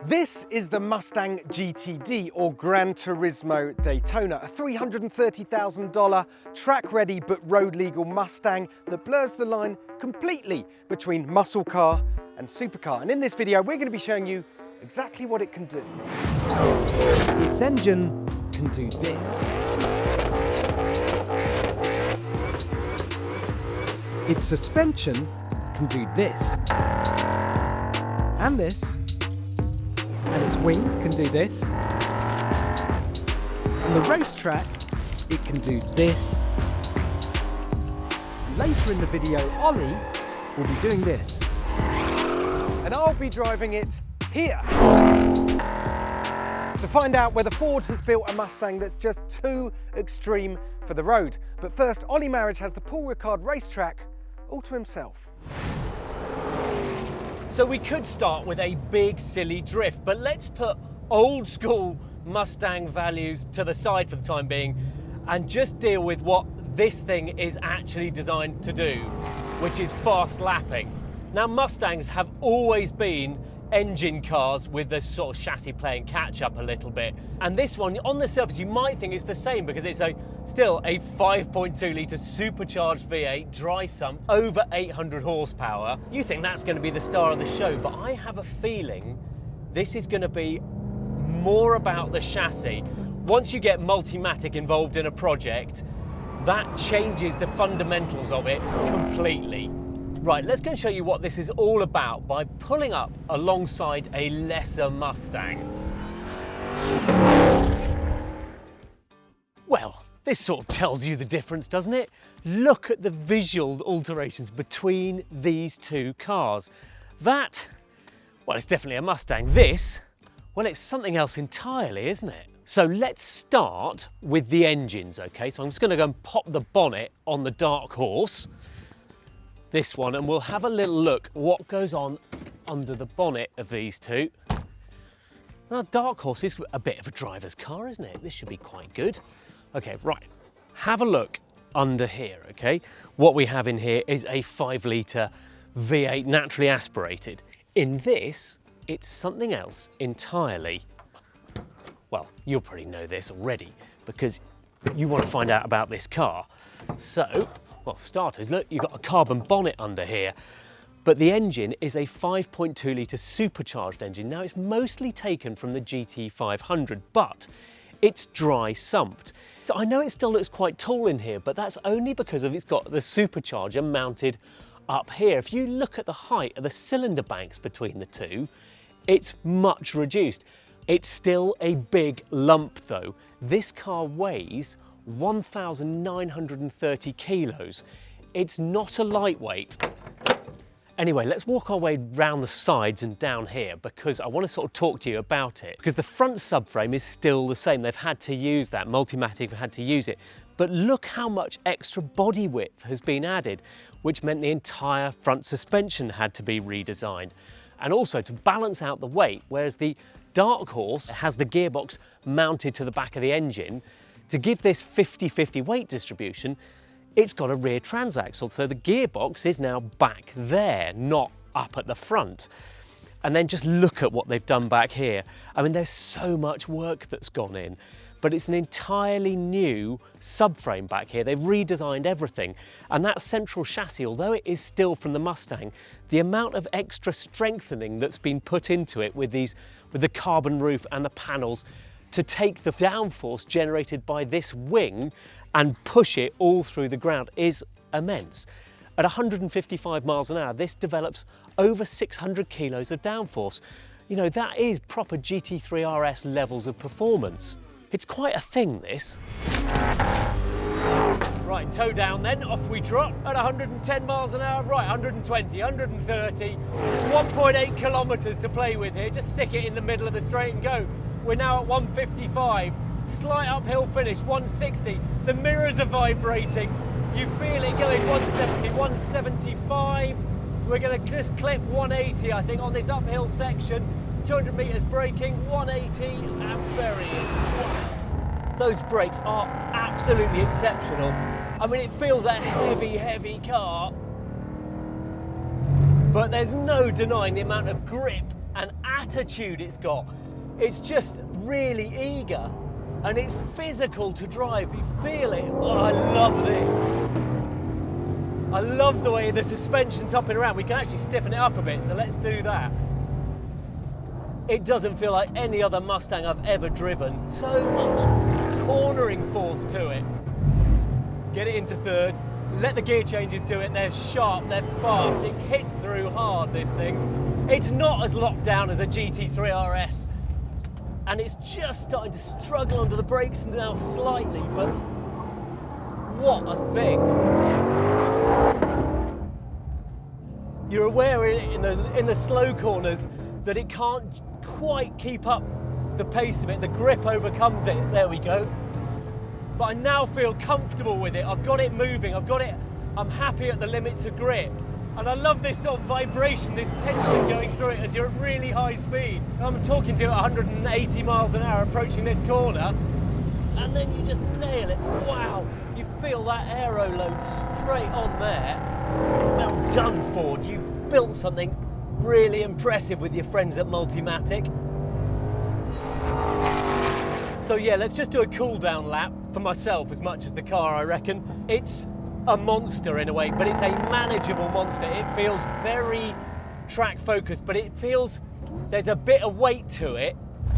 This is the Mustang GTD, or Gran Turismo Daytona, a $330,000 track-ready but road-legal Mustang that blurs the line completely between muscle car and supercar. And in this video, we're going to be showing you exactly what it can do. Its engine can do this. Its suspension can do this. And this. And its wing can do this. On the racetrack, it can do this. Later in the video, Ollie will be doing this. And I'll be driving it here. To find out whether Ford has built a Mustang that's just too extreme for the road. But first, Ollie Marriage has the Paul Ricard racetrack all to himself. So we could start with a big silly drift, but let's put old school Mustang values to the side for the time being and just deal with what this thing is actually designed to do, which is fast lapping. Now, Mustangs have always been engine cars with this sort of chassis playing catch up a little bit. And this one, on the surface, you might think it's the same because it's still a 5.2 litre supercharged V8, dry sumped, over 800 horsepower. You think that's going to be the star of the show, but I have a feeling this is going to be more about the chassis. Once you get Multimatic involved in a project, that changes the fundamentals of it completely. Right, let's go and show you what this is all about by pulling up alongside a lesser Mustang. Well, this sort of tells you the difference, doesn't it? Look at the visual alterations between these two cars. That, well, it's definitely a Mustang. This, well, it's something else entirely, isn't it? So let's start with the engines, okay? So I'm just gonna go and pop the bonnet on the Dark Horse, this one, and we'll have a little look what goes on under the bonnet of these two. Now, Dark Horse is a bit of a driver's car, isn't it? This should be quite good. Okay, right, have a look under here, okay? What we have in here is a 5 litre V8 naturally aspirated. In this, it's something else entirely. Well, you'll probably know this already because you want to find out about this car. So, well, for starters, look, you've got a carbon bonnet under here, but the engine is a 5.2 litre supercharged engine. Now, it's mostly taken from the GT500, but it's dry sumped. So I know it still looks quite tall in here, but that's only because it's got the supercharger mounted up here. If you look at the height of the cylinder banks between the two, it's much reduced. It's still a big lump though. This car weighs 1,930 kilos. It's not a lightweight. Anyway, let's walk our way round the sides and down here because I want to sort of talk to you about it. Because the front subframe is still the same. They've had to use that. Multimatic have had to use it. But look how much extra body width has been added, which meant the entire front suspension had to be redesigned. And also to balance out the weight, whereas the Dark Horse has the gearbox mounted to the back of the engine, to give this 50-50 weight distribution, it's got a rear transaxle, so the gearbox is now back there, not up at the front. And then just look at what they've done back here. I mean, there's so much work that's gone in, but it's an entirely new subframe back here. They've redesigned everything. And that central chassis, although it is still from the Mustang, the amount of extra strengthening that's been put into it with the carbon roof and the panels to take the downforce generated by this wing and push it all through the ground is immense. At 155 miles an hour, this develops over 600 kilos of downforce. You know, that is proper GT3 RS levels of performance. It's quite a thing, this. Right, toe down then, off we trot at 110 miles an hour, right, 120, 130, 1.8 kilometres to play with here. Just stick it in the middle of the straight and go. We're now at 155, slight uphill finish, 160. The mirrors are vibrating. You feel it going 170, 175. We're going to just clip 180, I think, on this uphill section. 200 metres braking, 180 and bury it. Wow. Those brakes are absolutely exceptional. I mean, it feels a heavy, heavy car, but there's no denying the amount of grip and attitude it's got. It's just really eager and it's physical to drive. You feel it. Oh, I love this. I love the way the suspension's up and around. We can actually stiffen it up a bit, so let's do that. It doesn't feel like any other Mustang I've ever driven. So much cornering force to it. Get it into third. Let the gear changes do it. They're sharp, they're fast. It hits through hard, this thing. It's not as locked down as a GT3 RS. And it's just starting to struggle under the brakes now slightly, but what a thing. You're aware in the slow corners that it can't quite keep up the pace of it. The grip overcomes it. There we go. But I now feel comfortable with it. I've got it moving. I'm happy at the limits of grip. And I love this sort of vibration, this tension going through it as you're at really high speed. I'm talking to you at 180 miles an hour approaching this corner, and then you just nail it. Wow, you feel that aero load straight on there. Well done, Ford. You've built something really impressive with your friends at Multimatic. So yeah, let's just do a cool down lap for myself as much as the car, I reckon. It's a monster in a way, but it's a manageable monster. It feels very track focused, but it feels there's a bit of weight to it,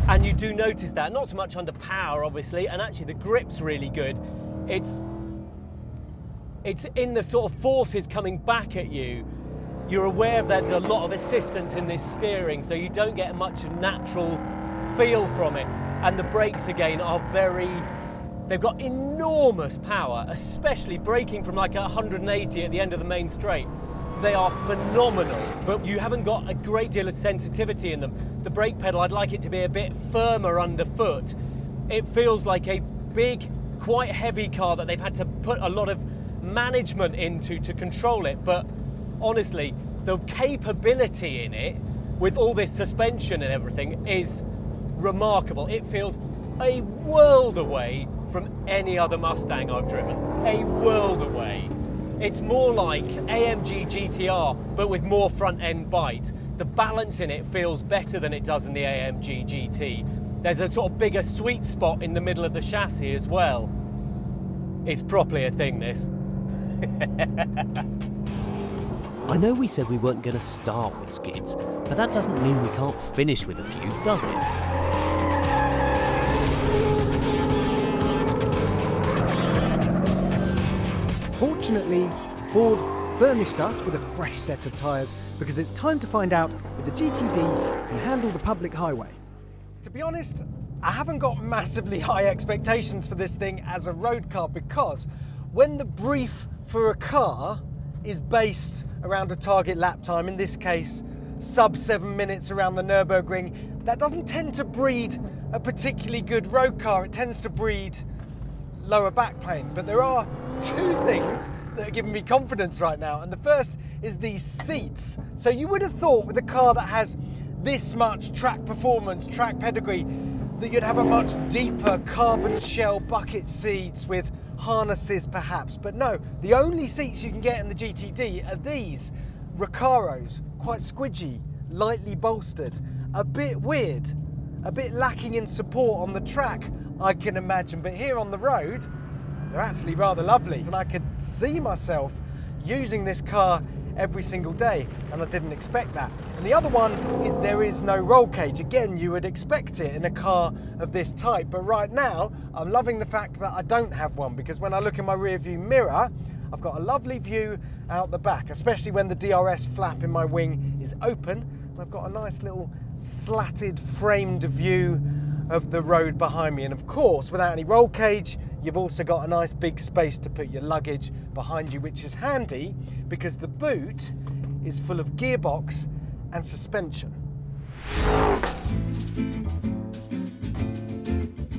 and you do notice that. Not so much under power, obviously, and actually the grip's really good. It's in the sort of forces coming back at you. You're aware there's a lot of assistance in this steering, so you don't get much natural feel from it. And the brakes, again, are they've got enormous power, especially braking from like 180 at the end of the main straight. They are phenomenal, but you haven't got a great deal of sensitivity in them. The brake pedal, I'd like it to be a bit firmer underfoot. It feels like a big, quite heavy car that they've had to put a lot of management into to control it, but honestly, the capability in it, with all this suspension and everything, is remarkable. It feels a world away from any other Mustang I've driven. A world away. It's more like AMG GTR, but with more front end bite. The balance in it feels better than it does in the AMG GT. There's a sort of bigger sweet spot in the middle of the chassis as well. It's properly a thing, this. I know we said we weren't going to start with skids, but that doesn't mean we can't finish with a few, does it? Fortunately, Ford furnished us with a fresh set of tyres because it's time to find out if the GTD can handle the public highway. To be honest, I haven't got massively high expectations for this thing as a road car, because when the brief for a car is based around a target lap time, in this case sub 7 minutes around the Nürburgring, that doesn't tend to breed a particularly good road car. It tends to breed lower back pain. But there are two things that are giving me confidence right now, and the first is these seats. So you would have thought with a car that has this much track performance, track pedigree, that you'd have a much deeper carbon shell bucket seats with harnesses perhaps, but no, the only seats you can get in the GTD are these Recaros, quite squidgy, lightly bolstered, a bit weird, a bit lacking in support on the track, I can imagine, but here on the road, they're actually rather lovely, and I could see myself using this car every single day, and I didn't expect that. And the other one is there is no roll cage. Again, you would expect it in a car of this type, but right now I'm loving the fact that I don't have one, because when I look in my rear view mirror, I've got a lovely view out the back, especially when the DRS flap in my wing is open. I've got a nice little slatted framed view of the road behind me, and of course without any roll cage you've also got a nice big space to put your luggage behind you, which is handy because the boot is full of gearbox and suspension.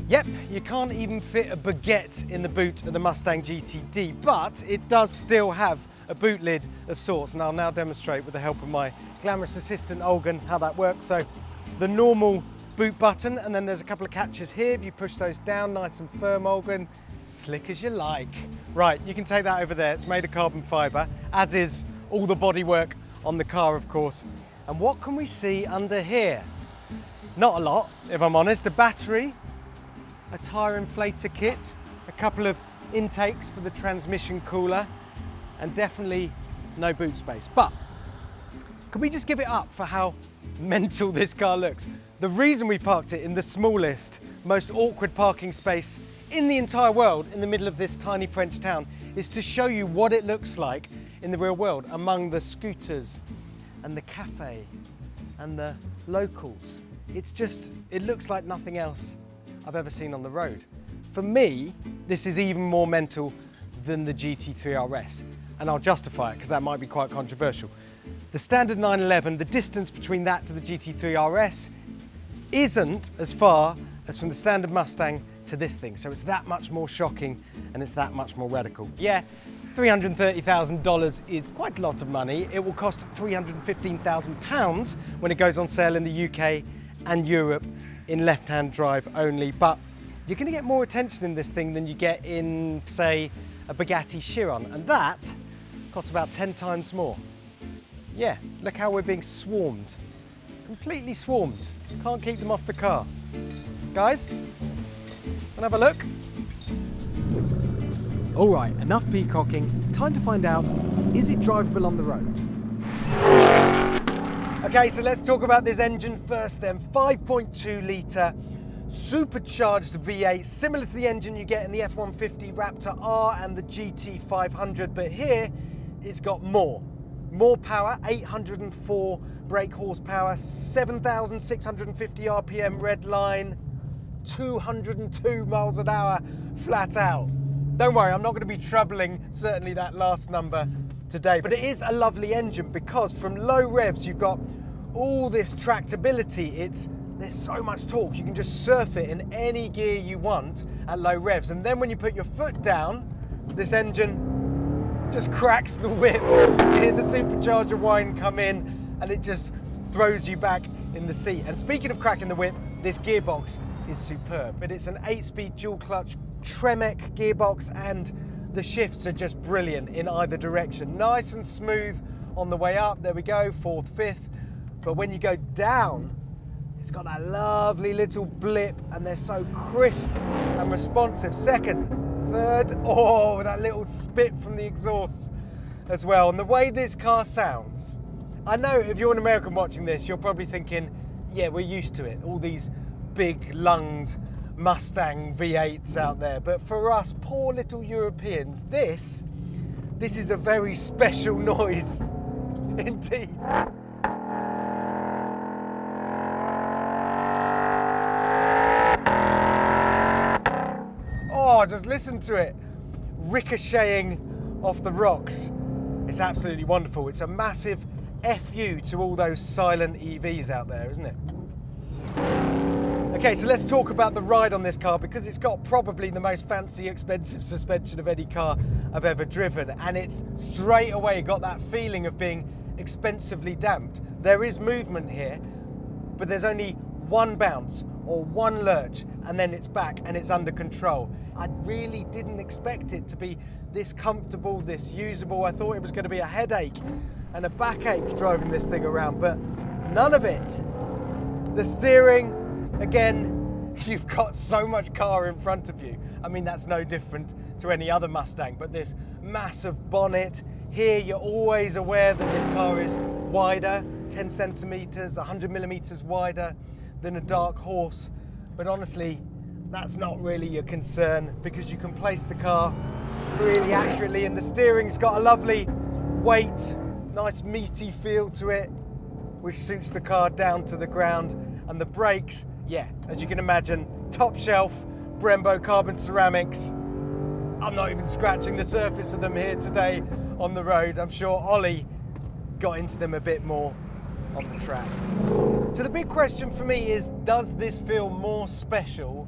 Yep, you can't even fit a baguette in the boot of the Mustang GTD, but it does still have a boot lid of sorts, and I'll now demonstrate with the help of my glamorous assistant Olgan how that works. So the normal boot button, and then there's a couple of catches here. If you push those down nice and firm, Olgan, slick as you like. Right, you can take that over there. It's made of carbon fibre, as is all the bodywork on the car, of course. And what can we see under here? Not a lot, if I'm honest. A battery, a tyre inflator kit, a couple of intakes for the transmission cooler, and definitely no boot space. But can we just give it up for how mental this car looks? The reason we parked it in the smallest, most awkward parking space in the entire world in the middle of this tiny French town is to show you what it looks like in the real world among the scooters and the cafe and the locals. It looks like nothing else I've ever seen on the road. For me, this is even more mental than the GT3 RS, and I'll justify it because that might be quite controversial. The standard 911, the distance between that to the GT3 RS isn't as far as from the standard Mustang to this thing, so it's that much more shocking and it's that much more radical. Yeah, $330,000 is quite a lot of money. It will cost £315,000 when it goes on sale in the UK and Europe in left-hand drive only, but you're going to get more attention in this thing than you get in, say, a Bugatti Chiron, and that costs about 10 times more. Yeah, look how we're being swarmed. Completely swarmed. Can't keep them off the car. Guys, wanna have a look? All right, enough peacocking. Time to find out, is it drivable on the road? Okay, so let's talk about this engine first then. 5.2 litre supercharged V8, similar to the engine you get in the F-150 Raptor R and the GT500, but here it's got more power, 804 brake horsepower, 7,650 RPM red line, 202 miles an hour flat out. Don't worry, I'm not going to be troubling certainly that last number today, but it is a lovely engine because from low revs you've got all this tractability. There's so much torque, you can just surf it in any gear you want at low revs, and then when you put your foot down, this engine just cracks the whip. You hear the supercharger whine come in and it just throws you back in the seat. And speaking of cracking the whip, this gearbox is superb. But it's an 8-speed dual clutch Tremec gearbox and the shifts are just brilliant in either direction. Nice and smooth on the way up, there we go, 4th, 5th. But when you go down, it's got that lovely little blip and they're so crisp and responsive. 2nd, 3rd, oh, that little spit from the exhaust as well. And the way this car sounds, I know if you're an American watching this, you're probably thinking, yeah, we're used to it, all these big lunged Mustang V8s out there. But for us poor little Europeans, this is a very special noise indeed. Oh, just listen to it ricocheting off the rocks. It's absolutely wonderful. It's a massive FU to all those silent EVs out there, isn't it? Okay, so let's talk about the ride on this car because it's got probably the most fancy, expensive suspension of any car I've ever driven, and it's straight away got that feeling of being expensively damped. There is movement here, but there's only one bounce or one lurch and then it's back and it's under control. I really didn't expect it to be this comfortable, this usable. I thought it was going to be a headache and a backache driving this thing around, but none of it. The steering, again, you've got so much car in front of you. I mean, that's no different to any other Mustang, but this massive bonnet. Here, you're always aware that this car is wider, 10 centimeters, 100 millimeters wider than a dark horse. But honestly, that's not really your concern because you can place the car really accurately, and the steering's got a lovely weight, nice meaty feel to it, which suits the car down to the ground. And the brakes, yeah, as you can imagine, top shelf Brembo carbon ceramics. I'm not even scratching the surface of them here today on the road. I'm sure Ollie got into them a bit more on the track. So the big question for me is, does this feel more special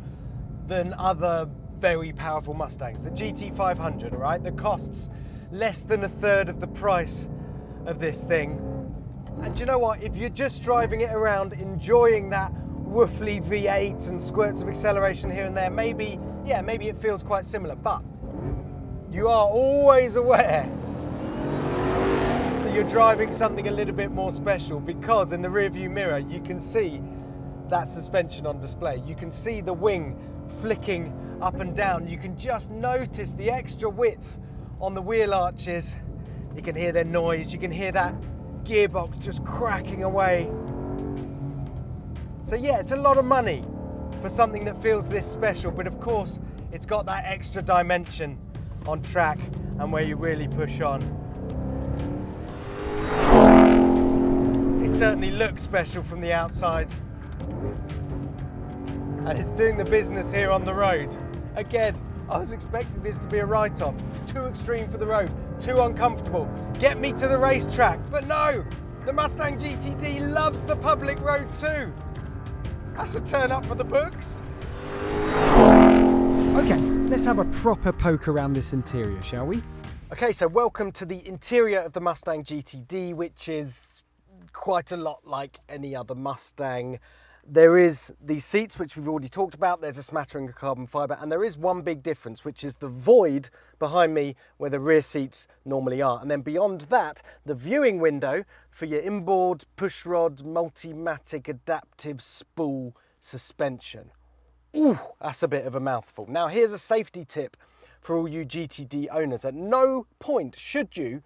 than other very powerful Mustangs? The GT500, all right, that costs less than a third of the price of this thing. And do you know what? If you're just driving it around, enjoying that woofly V8 and squirts of acceleration here and there, maybe it feels quite similar. But you are always aware that you're driving something a little bit more special because in the rearview mirror you can see that suspension on display. You can see the wing flicking up and down. You can just notice the extra width on the wheel arches. You can hear their noise. You can hear that gearbox just cracking away. So yeah, it's a lot of money for something that feels this special, but of course it's got that extra dimension on track and where you really push on. It certainly looks special from the outside, and it's doing the business here on the road. Again, I was expecting this to be a write-off. Too extreme for the road, too uncomfortable. Get me to the racetrack, but no! The Mustang GTD loves the public road too. That's a turn up for the books. Okay, let's have a proper poke around this interior, shall we? Okay, so welcome to the interior of the Mustang GTD, which is quite a lot like any other Mustang. There is these seats, which we've already talked about. There's a smattering of carbon fibre, and there is one big difference, which is the void behind me where the rear seats normally are. And then beyond that, the viewing window for your inboard pushrod Multimatic adaptive spool suspension. Ooh, that's a bit of a mouthful. Now here's a safety tip for all you GTD owners. At no point should you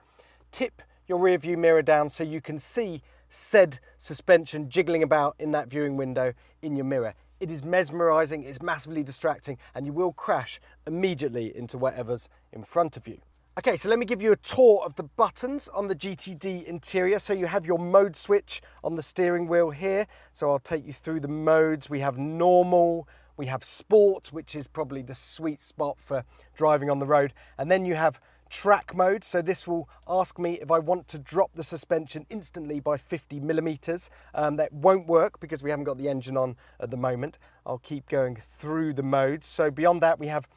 tip your rear view mirror down so you can see said suspension jiggling about in that viewing window in your mirror. It is mesmerizing, it's massively distracting, and you will crash immediately into whatever's in front of you. Okay, so let me give you a tour of the buttons on the GTD interior. So you have your mode switch on the steering wheel here. So I'll take you through the modes. We have normal, we have sport, which is probably the sweet spot for driving on the road. And then you have track mode. So this will ask me if I want to drop the suspension instantly by 50 millimeters. That won't work because we haven't got the engine on at the moment. I'll keep going through the modes. So beyond that, we have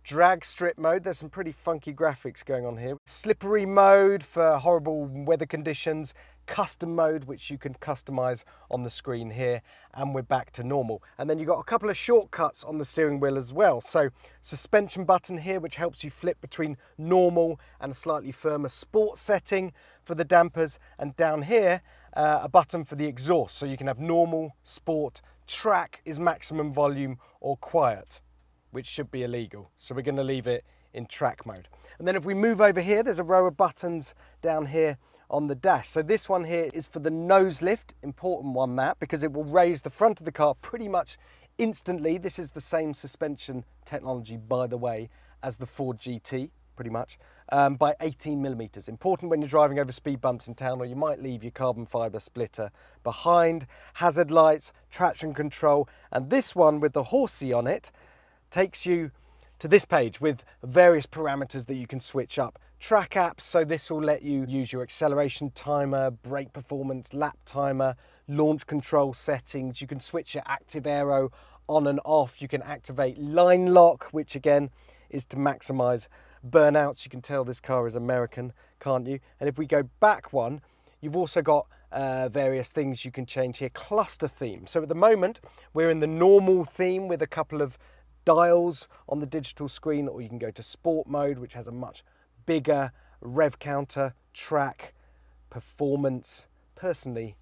drag strip mode. There's some pretty funky graphics going on here. Slippery mode for horrible weather conditions. Custom mode, which you can customize on the screen here, and we're back to normal. And then you've got a couple of shortcuts on the steering wheel as well. So suspension button here, which helps you flip between normal and a slightly firmer sport setting for the dampers, and down here a button for the exhaust, so you can have normal, sport, track is maximum volume, or quiet, which should be illegal, so we're going to leave it in track mode. And then if we move over here, there's a row of buttons down here on the dash. So this one here is for the nose lift, important one that, because it will raise the front of the car pretty much instantly. This is the same suspension technology, by the way, as the Ford GT, pretty much, by 18 millimeters. Important when you're driving over speed bumps in town, or you might leave your carbon fibre splitter behind. Hazard lights, traction control, and this one with the horsey on it takes you to this page with various parameters that you can switch up. Track apps, so this will let you use your acceleration timer, brake performance, lap timer, launch control settings. You can switch your active aero on and off. You can activate line lock, which again is to maximize burnouts. You can tell this car is American, can't you? And if we go back one, you've also got various things you can change here. Cluster theme. So at the moment, we're in the normal theme with a couple of dials on the digital screen, or you can go to sport mode, which has a much bigger rev counter, track, performance. Personally,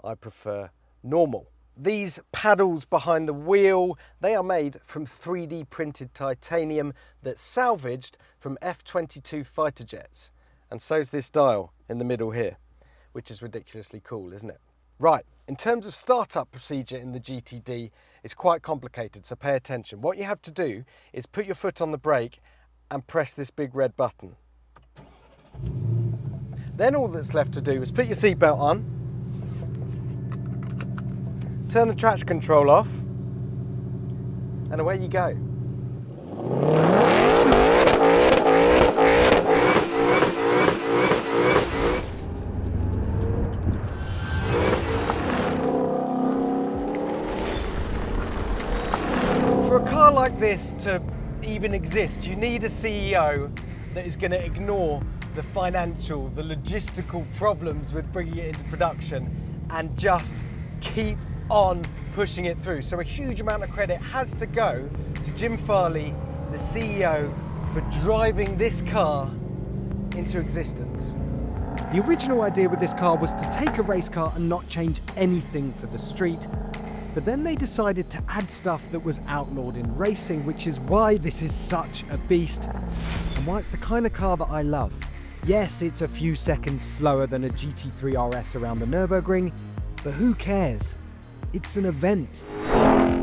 I prefer normal. These paddles behind the wheel, they are made from 3D printed titanium that's salvaged from F-22 fighter jets. And so's this dial in the middle here, which is ridiculously cool, isn't it? Right, in terms of startup procedure in the GTD, it's quite complicated, so pay attention. What you have to do is put your foot on the brake and press this big red button. Then all that's left to do is put your seatbelt on, turn the traction control off, and away you go. For a car like this to even exist, you need a CEO that is going to ignore the financial, the logistical problems with bringing it into production and just keep on pushing it through. So a huge amount of credit has to go to Jim Farley, the CEO, for driving this car into existence. The original idea with this car was to take a race car and not change anything for the street, But then they decided to add stuff that was outlawed in racing, which is why this is such a beast and why it's the kind of car that I love. Yes, it's a few seconds slower than a GT3 RS around the Nürburgring, but who cares? It's an event.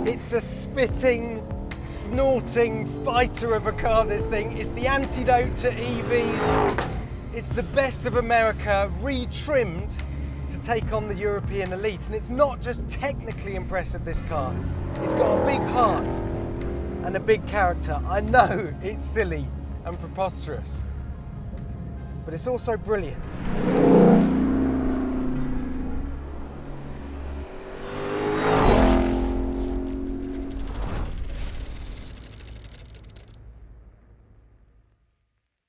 It's a spitting, snorting fighter of a car, this thing. It's the antidote to EVs. It's the best of America, retrimmed to take on the European elite. And it's not just technically impressive, this car. It's got a big heart and a big character. I know it's silly and preposterous, but it's also brilliant.